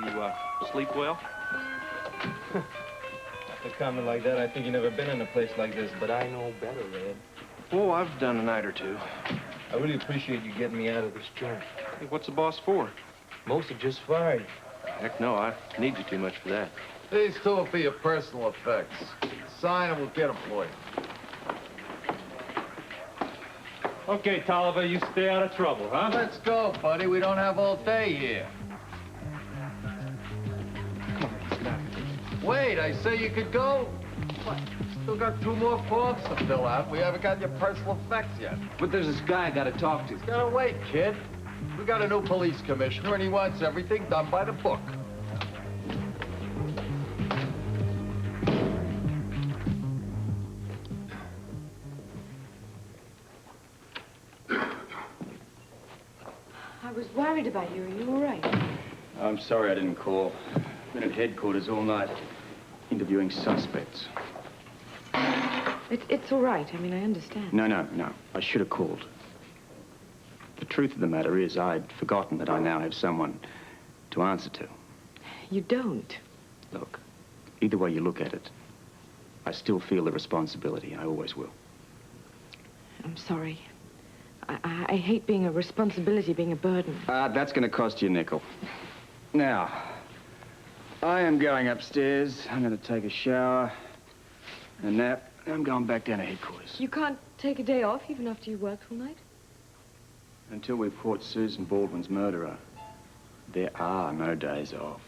You, sleep well? A comment like that, I think you've never been in a place like this, but I know better, Red. Oh, I've done a night or two. I really appreciate you getting me out of this joint. Hey, what's the boss for? Most have just fired. Heck no, I need you too much for that. These two will be your personal effects. Sign and we'll get employed. Okay, Tolliver, you stay out of trouble, huh? Let's go, buddy. We don't have all day here. Wait, I say you could go? What? Still got 2 more forms to fill out. We haven't got your personal effects yet. But there's this guy I gotta talk to. Gotta wait, kid. We got a new police commissioner, and he wants everything done by the book. I was worried about you. Are you all right? I'm sorry I didn't call. Been at headquarters all night, interviewing suspects. It's all right. I mean, I understand. No. I should have called. The truth of the matter is, I'd forgotten that I now have someone to answer to. You don't. Look, either way you look at it, I still feel the responsibility. I always will. I'm sorry. I hate being a responsibility, being a burden. That's going to cost you a nickel. Now, I am going upstairs. I'm going to take a shower, a nap, and I'm going back down to headquarters. You can't take a day off even after you worked all night? Until we've caught Susan Baldwin's murderer, there are no days off.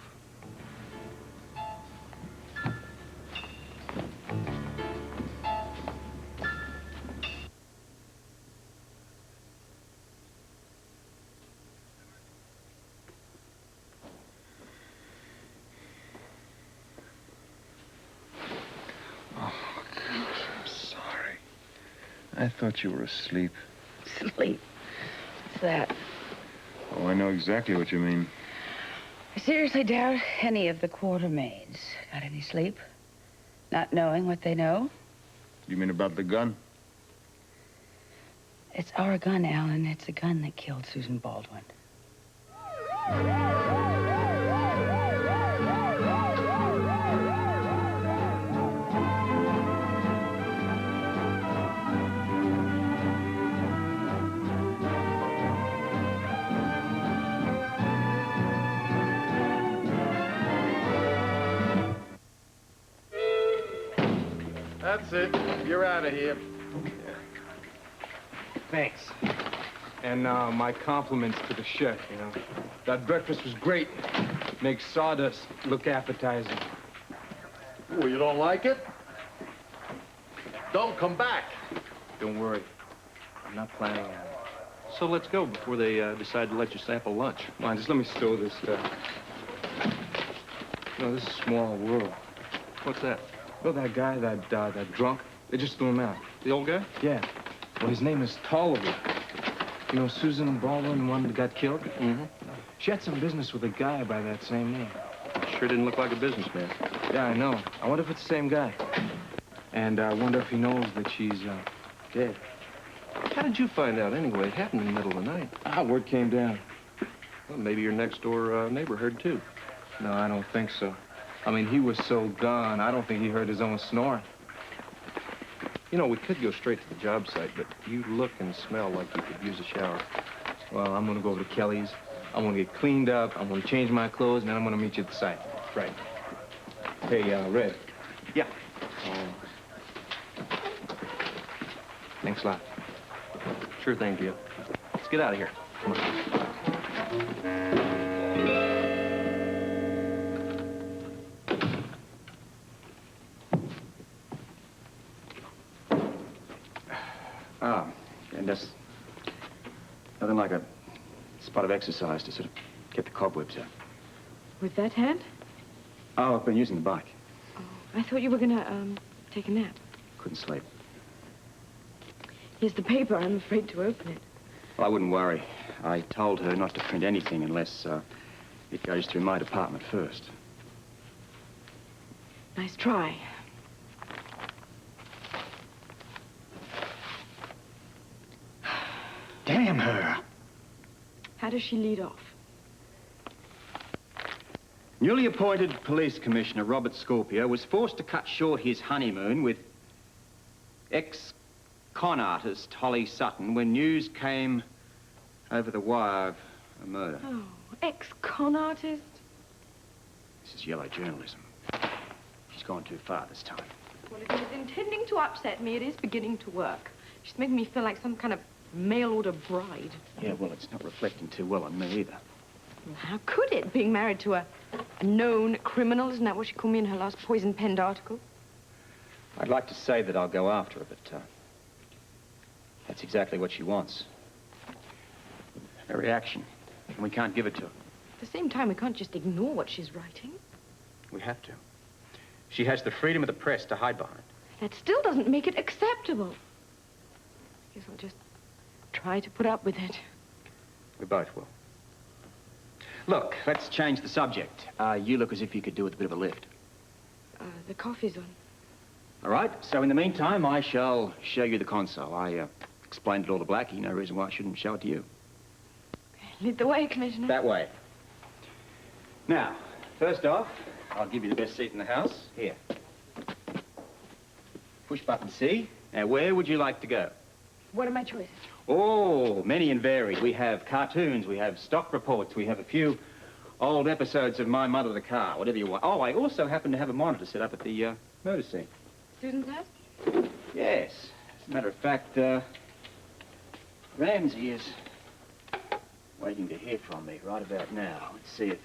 I thought you were asleep. Sleep? What's that? Oh, I know exactly what you mean. I seriously doubt any of the Quartermaines got any sleep. Not knowing what they know. You mean about the gun? It's our gun, Alan. It's the gun that killed Susan Baldwin. That's it. You're out of here. Thanks. And my compliments to the chef, you know. That breakfast was great. Makes sawdust look appetizing. Oh, you don't like it? Don't come back. Don't worry. I'm not planning on it. So let's go before they decide to let you sample lunch. Come on, just let me stow this stuff. No, this is a small world. What's that? Well, that guy, that drunk, they just threw him out. The old guy? Yeah. Well, his name is Tolliver. You know Susan Baldwin, the one that got killed? Mm-hmm. She had some business with a guy by that same name. Sure didn't look like a businessman. Yeah, I know. I wonder if it's the same guy. And I wonder if he knows that she's dead. How did you find out anyway? It happened in the middle of the night. Word came down. Well, maybe your next-door neighbor heard, too. No, I don't think so. I mean, he was so gone, I don't think he heard his own snoring. You know, we could go straight to the job site, but you look and smell like you could use a shower. Well, I'm gonna go over to Kelly's. I'm gonna get cleaned up, I'm gonna change my clothes, and then I'm gonna meet you at the site. Right. Hey, Red. Yeah. Thanks a lot. Sure thing, deal. Let's get out of here. Come on. And that's nothing like a spot of exercise to sort of get the cobwebs out. With that hand? Oh, I've been using the bike. Oh, I thought you were gonna, take a nap. Couldn't sleep. Here's the paper. I'm afraid to open it. Well, I wouldn't worry. I told her not to print anything unless it goes through my department first. Nice try. Damn her! How does she lead off? Newly appointed police commissioner Robert Scorpio was forced to cut short his honeymoon with ex-con artist Holly Sutton when news came over the wire of a murder. Oh, ex-con artist? This is yellow journalism. She's gone too far this time. Well, if it was intending to upset me, it is beginning to work. She's making me feel like some kind of mail-order bride. Yeah, well, it's not reflecting too well on me either. Well, how could it, being married to a known criminal? Isn't that what she called me in her last poison-penned article? I'd like to say that I'll go after her, but that's exactly what she wants. A reaction, and we can't give it to her. At the same time, we can't just ignore what she's writing. We have to. She has the freedom of the press to hide behind. That still doesn't make it acceptable. Guess I'll just try to put up with it. We both will. Look, let's change the subject. You look as if you could do with a bit of a lift. The coffee's on. All right, so in the meantime, I shall show you the console. I explained it all to Blackie. No reason why I shouldn't show it to you. Lead the way, Commissioner. That way. Now, first off, I'll give you the best seat in the house. Here. Push button C. Now, where would you like to go? What are my choices? Oh, many and varied. We have cartoons, we have stock reports, we have a few old episodes of My Mother the Car, whatever you want. Oh, I also happen to have a monitor set up at the murder scene. Susan's house? Yes. As a matter of fact, Ramsey is waiting to hear from me right about now. Let's see if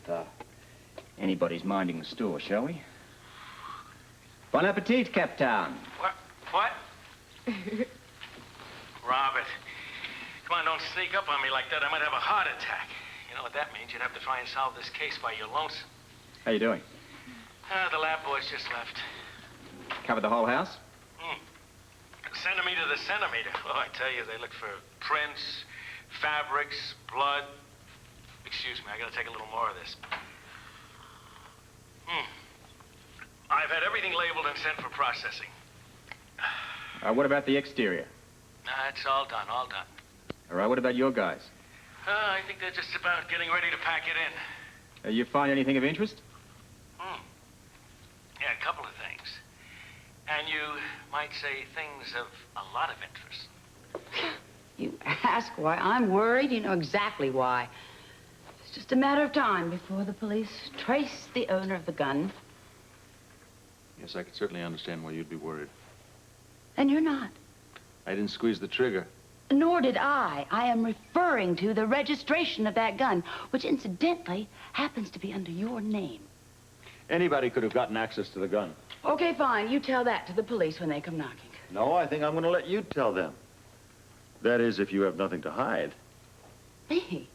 anybody's minding the store, shall we? Bon appetit, Captain. What? Robert, come on, don't sneak up on me like that. I might have a heart attack. You know what that means? You'd have to try and solve this case by your lonesome. How you doing? The lab boys just left. Covered the whole house? Centimeter to centimeter. Oh, I tell you, they looked for prints, fabrics, blood. Excuse me, I gotta take a little more of this. I've had everything labeled and sent for processing. What about the exterior? It's all done, all done. All right, what about your guys? I think they're just about getting ready to pack it in. You find anything of interest? Yeah, a couple of things. And you might say things of a lot of interest. You ask why I'm worried? You know exactly why. It's just a matter of time before the police trace the owner of the gun. Yes, I could certainly understand why you'd be worried. And you're not. I didn't squeeze the trigger. Nor did I. I am referring to the registration of that gun, which incidentally happens to be under your name. Anybody could have gotten access to the gun. Okay, fine. You tell that to the police when they come knocking. No, I think I'm going to let you tell them. That is, if you have nothing to hide. Me?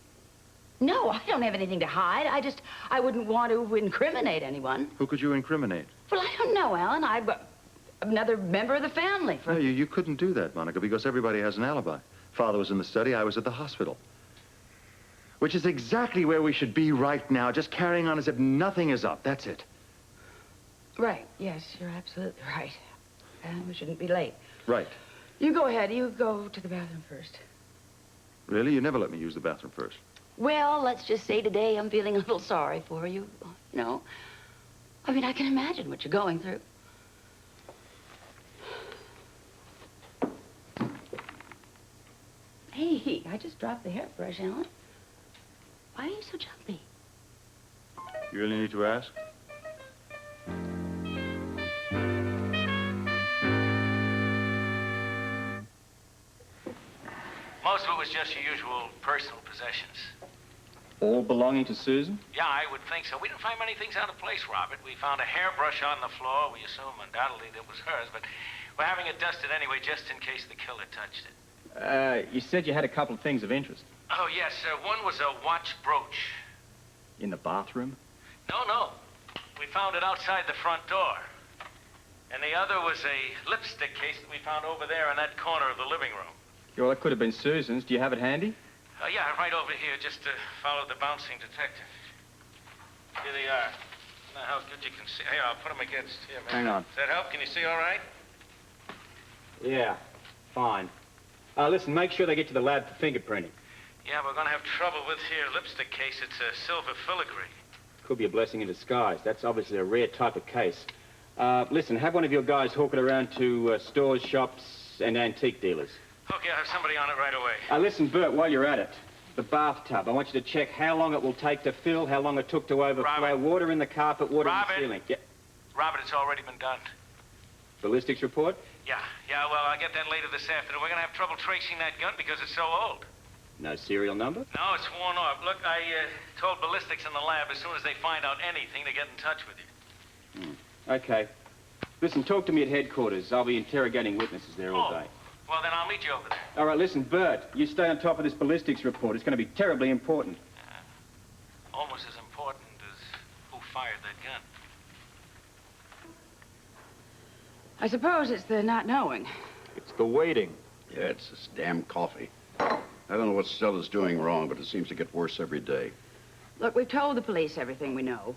No, I don't have anything to hide. I wouldn't want to incriminate anyone. Who could you incriminate? Well, I don't know, Alan. Another member of the family. No, you couldn't do that, Monica, because everybody has an alibi. Father was in the study, I was at the hospital. Which is exactly where we should be right now, just carrying on as if nothing is up. That's it. Right. Yes, you're absolutely right. And we shouldn't be late. Right. You go ahead. You go to the bathroom first. Really? You never let me use the bathroom first. Well, let's just say today I'm feeling a little sorry for you. No. I mean, I can imagine what you're going through. Hey, I just dropped the hairbrush, Alan. Why are you so jumpy? You really need to ask? Most of it was just your usual personal possessions. All belonging to Susan? Yeah, I would think so. We didn't find many things out of place, Robert. We found a hairbrush on the floor. We assume undoubtedly that was hers, but we're having it dusted anyway, just in case the killer touched it. You said you had a couple of things of interest. Oh, yes. One was a watch brooch. In the bathroom? No. We found it outside the front door. And the other was a lipstick case that we found over there in that corner of the living room. Well, it could have been Susan's. Do you have it handy? Yeah, right over here, just to follow the bouncing detective. Here they are. Now, how good you can see. Here, I'll put them against here, man. Hang on. Does that help? Can you see all right? Yeah, fine. Listen, make sure they get to the lab for fingerprinting. Yeah, we're going to have trouble with here. Lipstick case, it's a silver filigree. Could be a blessing in disguise. That's obviously a rare type of case. Listen, have one of your guys hawk it around to stores, shops, and antique dealers. Okay, I'll have somebody on it right away. Listen, Bert, while you're at it, the bathtub, I want you to check how long it will take to fill, how long it took to overflow, Robert. water in the carpet, water Robert. in the ceiling. Yeah. Robert, it's already been done. Ballistics report? Yeah, well, I'll get that later this afternoon. We're gonna have trouble tracing that gun because it's so old. No serial number? No, it's worn off. Look, I told ballistics in the lab as soon as they find out anything to get in touch with you. Okay. Listen, talk to me at headquarters. I'll be interrogating witnesses there all day. Well, then I'll meet you over there. All right, listen, Bert, you stay on top of this ballistics report. It's going to be terribly important. Almost as important as who fired that gun. I suppose it's the not knowing. It's the waiting. Yeah, it's this damn coffee. I don't know what Stella's doing wrong, but it seems to get worse every day. Look, we've told the police everything we know.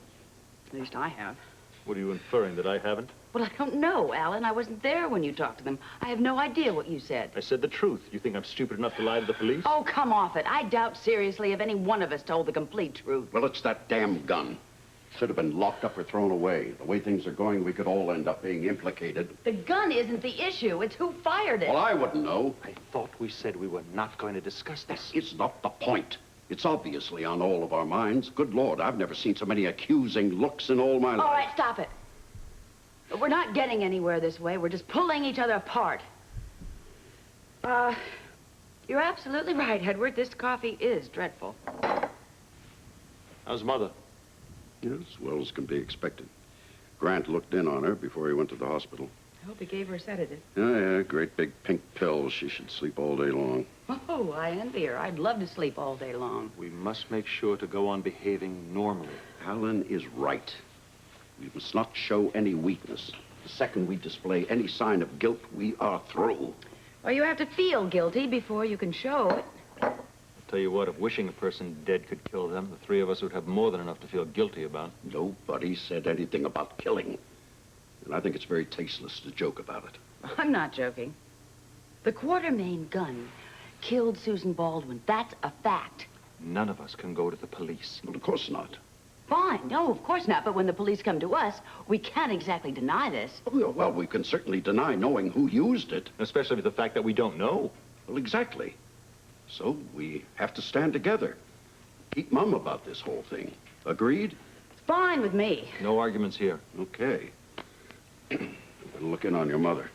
At least I have. What are you inferring, that I haven't? Well, I don't know, Alan. I wasn't there when you talked to them. I have no idea what you said. I said the truth. You think I'm stupid enough to lie to the police? Oh, come off it. I doubt seriously if any one of us told the complete truth. Well, it's that damn gun. Should have been locked up or thrown away. The way things are going, we could all end up being implicated. The gun isn't the issue. It's who fired it. Well, I wouldn't know. I thought we said we were not going to discuss this. It's not the point. It's obviously on all of our minds. Good Lord, I've never seen so many accusing looks in all my life. All right, stop it. We're not getting anywhere this way. We're just pulling each other apart. You're absolutely right, Edward. This coffee is dreadful. How's Mother? Yeah, as well as can be expected. Grant looked in on her before he went to the hospital. I hope he gave her a sedative. Yeah, great big pink pills. She should sleep all day long. Oh, I envy her. I'd love to sleep all day long. We must make sure to go on behaving normally. Alan is right. We must not show any weakness. The second we display any sign of guilt, we are through. Well, you have to feel guilty before you can show it. I'll tell you what, if wishing a person dead could kill them, the three of us would have more than enough to feel guilty about. Nobody said anything about killing. And I think it's very tasteless to joke about it. I'm not joking. The Quartermaine gun killed Susan Baldwin. That's a fact. None of us can go to the police. Well, of course not. Fine. No, of course not. But when the police come to us, we can't exactly deny this. Oh, well, we can certainly deny knowing who used it. Especially with the fact that we don't know. Well, exactly. So we have to stand together. Keep mum about this whole thing. Agreed? Fine with me. No arguments here. Okay. Better look in on your mother.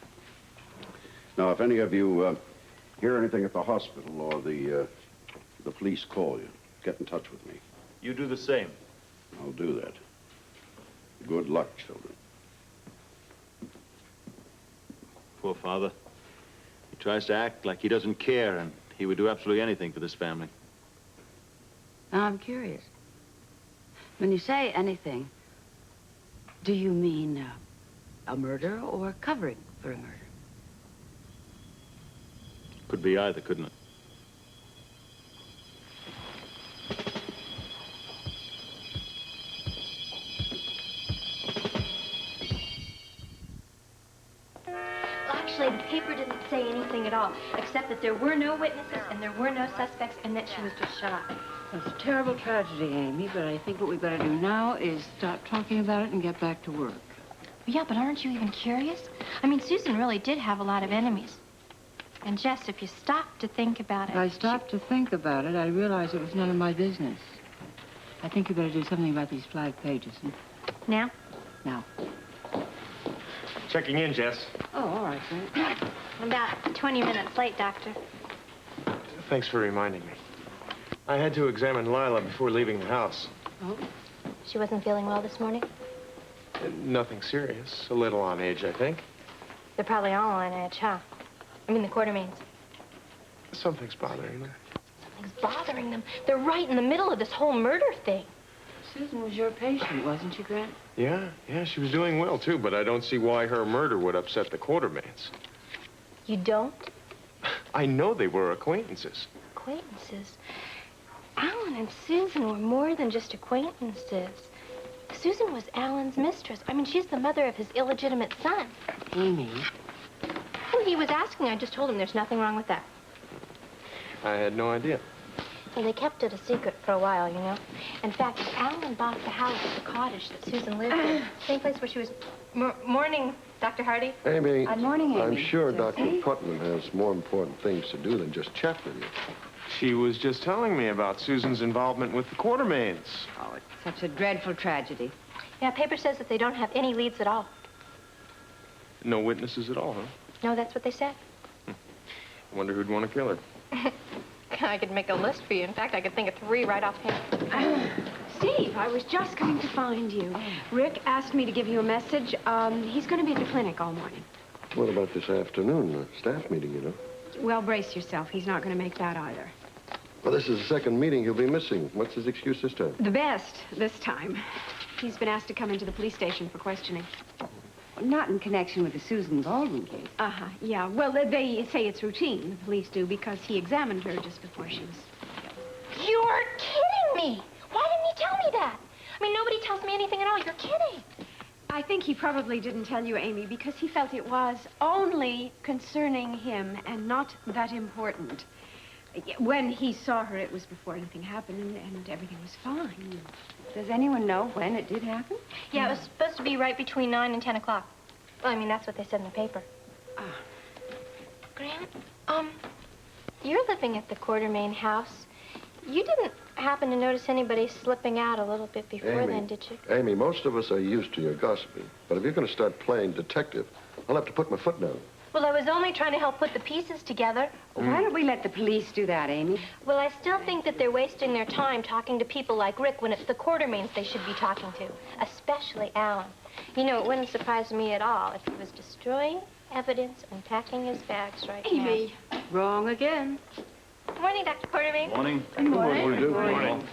Now, if any of you hear anything at the hospital or the police call you, get in touch with me. You do the same. I'll do that. Good luck, children. Poor father. He tries to act like he doesn't care, and he would do absolutely anything for this family. Now, I'm curious. When you say anything, do you mean a murder or covering for a murder? Could be either, couldn't it? Actually, the paper didn't say anything at all, except that there were no witnesses and there were no suspects and that she was just shot. It's a terrible tragedy, Amy, but I think what we've got to do now is stop talking about it and get back to work. Yeah, but aren't you even curious? I mean, Susan really did have a lot of enemies. And Jess, if you stop to think about it... If I stopped to think about it, I realized it was none of my business. I think you better do something about these flag pages. Now? Now. Checking in, Jess. Oh, all right, Brent. I'm about 20 minutes late, Doctor. Thanks for reminding me. I had to examine Lila before leaving the house. Oh? She wasn't feeling well this morning? Nothing serious. A little on edge, I think. They're probably all on edge, huh? I mean, the Quartermaines. Something's bothering them. Something's bothering them. They're right in the middle of this whole murder thing. Susan was your patient, wasn't she, Grant? Yeah, she was doing well, too, but I don't see why her murder would upset the Quartermaines. You don't? I know they were acquaintances. Acquaintances? Alan and Susan were more than just acquaintances. Susan was Alan's mistress. I mean, she's the mother of his illegitimate son. Amy. When he was asking, I just told him there's nothing wrong with that. I had no idea. Well, they kept it a secret for a while, you know. In fact, Alan bought the house, the cottage that Susan lived in. Same place where she was... Morning, Dr. Hardy. Amy. Good morning, Amy. I'm sure Dr. Jesse? Putnam has more important things to do than just chat with you. She was just telling me about Susan's involvement with the Quartermaines. Oh, it's such a dreadful tragedy. Yeah, paper says that they don't have any leads at all. No witnesses at all, huh? No, that's what they said. I wonder who'd want to kill her. I could make a list for you. In fact, I could think of 3 right offhand. Steve, I was just coming to find you. Rick asked me to give you a message. He's going to be at the clinic all morning. What about this afternoon, the staff meeting, you know? Well, brace yourself. He's not going to make that either. Well, this is the second meeting he'll be missing. What's his excuse this time? The best this time. He's been asked to come into the police station for questioning. Not in connection with the Susan Baldwin case. Uh-huh, yeah. Well, they say it's routine, the police do, because he examined her just before she was killed. You're kidding me! Why didn't he tell me that? I mean, nobody tells me anything at all. You're kidding. I think he probably didn't tell you, Amy, because he felt it was only concerning him and not that important. When he saw her, it was before anything happened, and everything was fine. Does anyone know when it did happen? Yeah, it was supposed to be right between 9 and 10 o'clock. Well, I mean, that's what they said in the paper. Ah. Grant, you're living at the Quartermaine house. You didn't happen to notice anybody slipping out a little bit before then, did you? Amy, most of us are used to your gossiping. But if you're going to start playing detective, I'll have to put my foot down. Well, I was only trying to help put the pieces together. Why don't we let the police do that, Amy? Well, I still think that they're wasting their time talking to people like Rick when it's the Quartermaines they should be talking to, especially Alan. You know, it wouldn't surprise me at all if he was destroying evidence and packing his bags right now. Amy. Wrong again. Good morning, Dr. Quartermaine. Morning. Good morning. Good morning.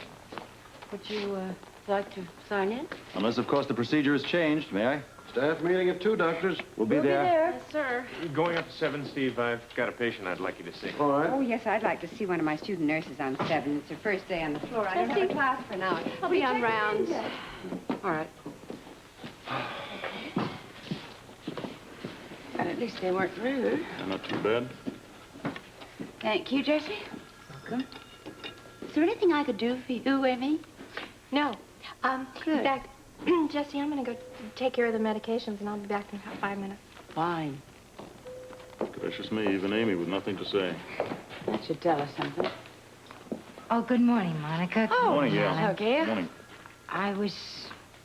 Would you, like to sign in? Unless, of course, the procedure has changed, may I? Staff meeting at 2, doctors. We'll be there. Yes, sir. Going up to 7, Steve. I've got a patient I'd like you to see. All right. Oh, yes, I'd like to see one of my student nurses on 7. It's her first day on the floor. I don't have a class for now. I'll be on rounds. All right. But at least they weren't rude. Not too bad. Thank you, Jesse. Welcome. Is there anything I could do for you, Amy? No. Good. In fact, Jesse, I'm going to go take care of the medications, and I'll be back in about 5 minutes. Fine. Gracious me, even Amy with nothing to say. That should tell us something. Oh, good morning, Monica. Oh, Morning, Gail. Alan. Okay. Morning.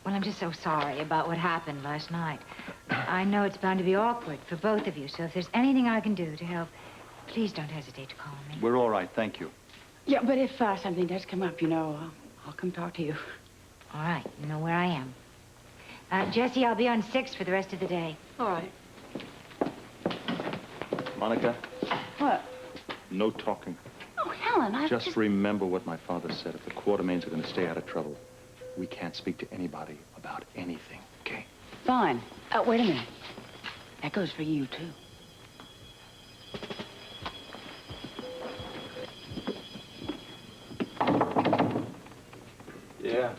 Well, I'm just so sorry about what happened last night. I know it's bound to be awkward for both of you, so if there's anything I can do to help, please don't hesitate to call me. We're all right, thank you. Yeah, but if something does come up, you know, I'll come talk to you. All right, you know where I am. Jesse, I'll be on 6 for the rest of the day. All right. Monica, What? No talking. Oh, Helen, I just remember what my father said. If the Quartermaines are going to stay out of trouble, we can't speak to anybody about anything, okay? Fine. Wait a minute. That goes for you, too. Yeah.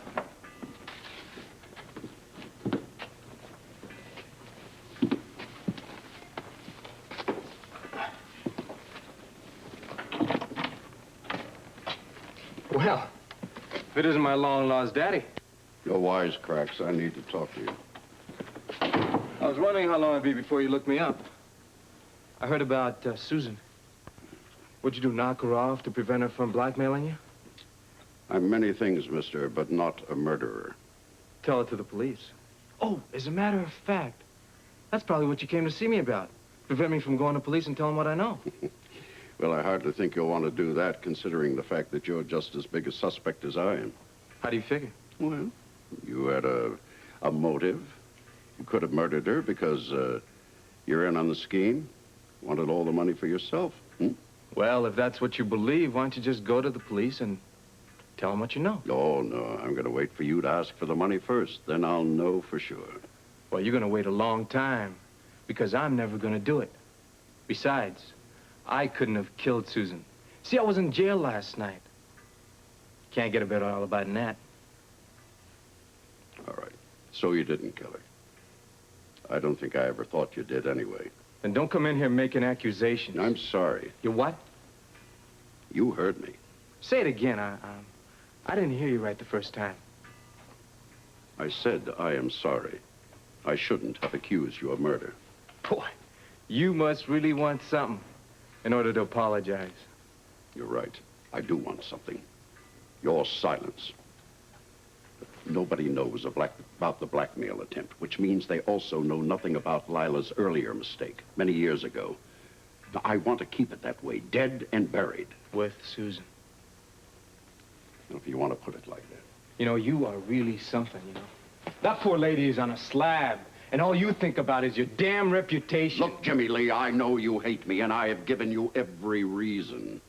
Well, if it isn't my long-lost daddy. No wisecracks. I need to talk to you. I was wondering how long it'd be before you looked me up. I heard about Susan. What'd you do, knock her off to prevent her from blackmailing you? I'm many things, mister, but not a murderer. Tell it to the police. Oh, as a matter of fact, that's probably what you came to see me about. Prevent me from going to police and telling what I know. Well, I hardly think you'll want to do that, considering the fact that you're just as big a suspect as I am. How do you figure? Well, you had a motive. You could have murdered her because you're in on the scheme. Wanted all the money for yourself. Well, if that's what you believe, why don't you just go to the police and tell them what you know? Oh, no. I'm going to wait for you to ask for the money first. Then I'll know for sure. Well, you're going to wait a long time because I'm never going to do it. Besides, I couldn't have killed Susan. See, I was in jail last night. Can't get a better alibi than that. All right. So you didn't kill her. I don't think I ever thought you did anyway. Then don't come in here making accusations. I'm sorry. You what? You heard me. Say it again. I didn't hear you right the first time. I said I am sorry. I shouldn't have accused you of murder. Boy, you must really want something in order to apologize. You're right. I do want something. Your silence. Nobody knows about the blackmail attempt, which means they also know nothing about Lila's earlier mistake, many years ago. Now, I want to keep it that way, dead and buried. With Susan. If you want to put it like that. You know, you are really something, you know. That poor lady is on a slab, and all you think about is your damn reputation. Look, Jimmy Lee, I know you hate me, and I have given you every reason.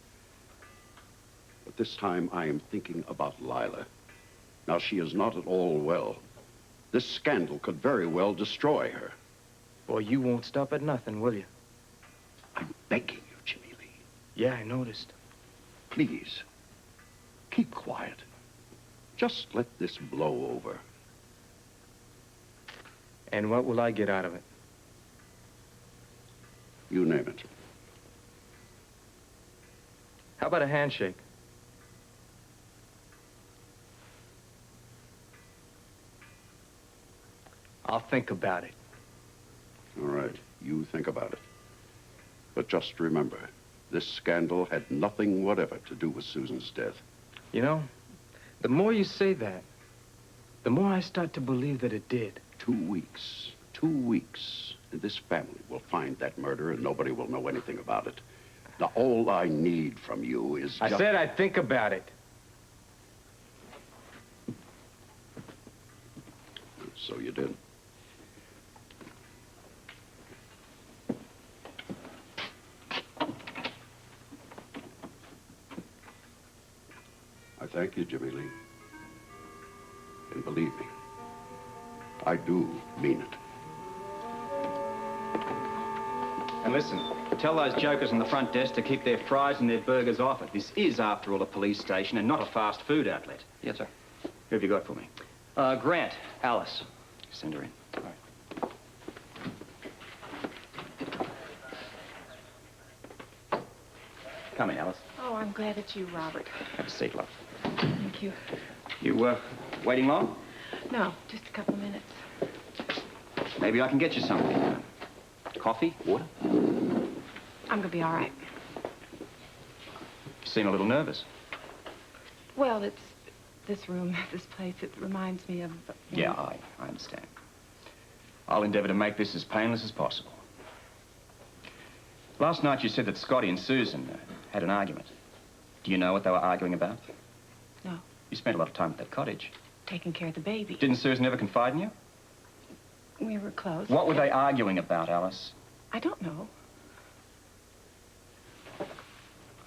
But this time, I am thinking about Lila. Now, she is not at all well. This scandal could very well destroy her. Boy, you won't stop at nothing, will you? I'm begging you, Jimmy Lee. Yeah, I noticed. Please, keep quiet. Just let this blow over. And what will I get out of it? You name it. How about a handshake? I'll think about it. All right, you think about it. But just remember, this scandal had nothing whatever to do with Susan's death. You know, the more you say that, the more I start to believe that it did. 2 weeks. 2 weeks. And this family will find that murder and nobody will know anything about it. Now, all I need from you is I said I'd think about it. So you did. I thank you, Jimmy Lee. And believe me, I do mean it. And listen, tell those jokers on the front desk to keep their fries and their burgers off it. This is, after all, a police station and not a fast food outlet. Yes, sir. Who have you got for me? Grant, Alice. Send her in. All right. Come in, Alice. Oh, I'm glad it's you, Robert. Have a seat, love. Thank you. You, waiting long? No, just a couple of minutes. Maybe I can get you something. Coffee? Water? I'm gonna be all right. You seem a little nervous. Well, it's this room, this place. It reminds me of... Yeah, I understand. I'll endeavor to make this as painless as possible. Last night you said that Scotty and Susan had an argument. Do you know what they were arguing about? No. You spent a lot of time at that cottage. Taking care of the baby. Didn't Susan ever confide in you? We were close. What were they arguing about, Alice? I don't know.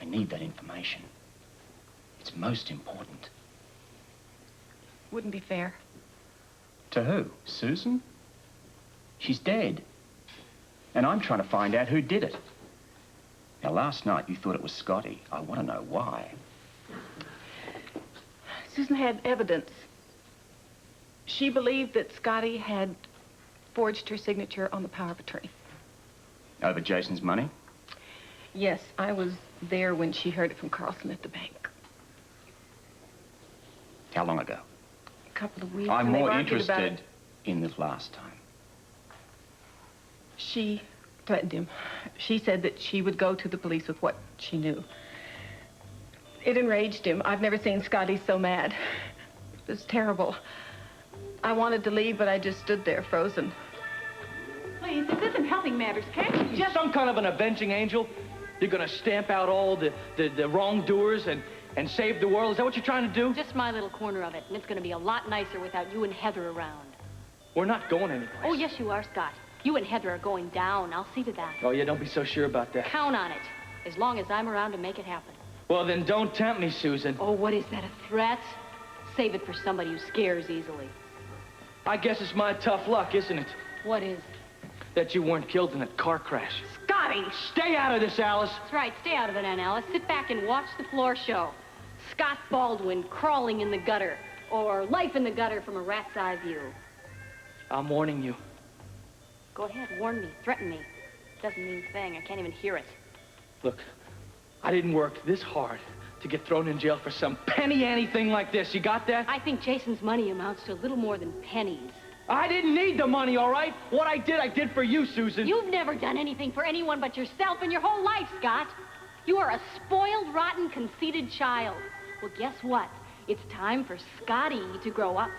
I need that information. It's most important. Wouldn't be fair. To who? Susan? She's dead. And I'm trying to find out who did it. Now, last night you thought it was Scotty. I want to know why. Susan had evidence. She believed that Scotty had forged her signature on the power of attorney. Over Jason's money? Yes, I was there when she heard it from Carlson at the bank. How long ago? A couple of weeks. I'm and they more argued about interested it. in this last time. She threatened him. She said that she would go to the police with what she knew. It enraged him. I've never seen Scotty so mad. It was terrible. I wanted to leave, but I just stood there, frozen. Please, this isn't helping matters. Can't you just... Some kind of an avenging angel? You're gonna stamp out all the wrongdoers and save the world? Is that what you're trying to do? Just my little corner of it, and it's gonna be a lot nicer without you and Heather around. We're not going anywhere. Oh, yes, you are, Scott. You and Heather are going down. I'll see to that. Oh, yeah, don't be so sure about that. Count on it, as long as I'm around to make it happen. Well, then don't tempt me, Susan. Oh, what is that, a threat? Save it for somebody who scares easily. I guess it's my tough luck, isn't it? What is? That you weren't killed in that car crash. Scotty! Stay out of this, Alice. That's right, stay out of it, Aunt Alice. Sit back and watch the floor show. Scott Baldwin crawling in the gutter, or life in the gutter from a rat's eye view. I'm warning you. Go ahead, warn me, threaten me. Doesn't mean a thing, I can't even hear it. Look, I didn't work this hard to get thrown in jail for some penny anything like this. You got that? I think Jason's money amounts to a little more than pennies. I didn't need the money, all right? What I did for you, Susan. You've never done anything for anyone but yourself in your whole life, Scott. You are a spoiled, rotten, conceited child. Well, guess what? It's time for Scotty to grow up.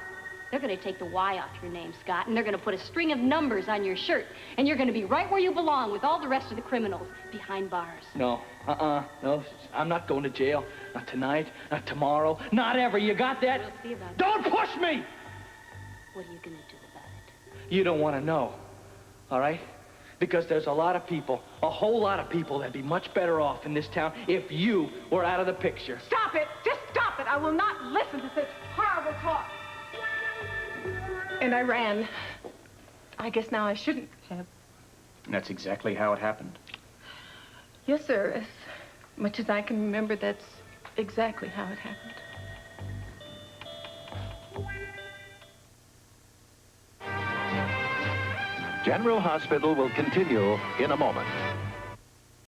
They're going to take the Y off your name, Scott, and they're going to put a string of numbers on your shirt, and you're going to be right where you belong with all the rest of the criminals, behind bars. No, no, I'm not going to jail. Not tonight, not tomorrow, not ever. You got that? We'll see about that. Don't push me! What are you going to do about it? You don't want to know, all right? Because there's a lot of people, a whole lot of people that'd be much better off in this town if you were out of the picture. Stop it! Just stop it! I will not listen to such horrible talk. And I ran. I guess now I shouldn't have. And that's exactly how it happened. Yes, sir. As much as I can remember, that's exactly how it happened. General Hospital will continue in a moment.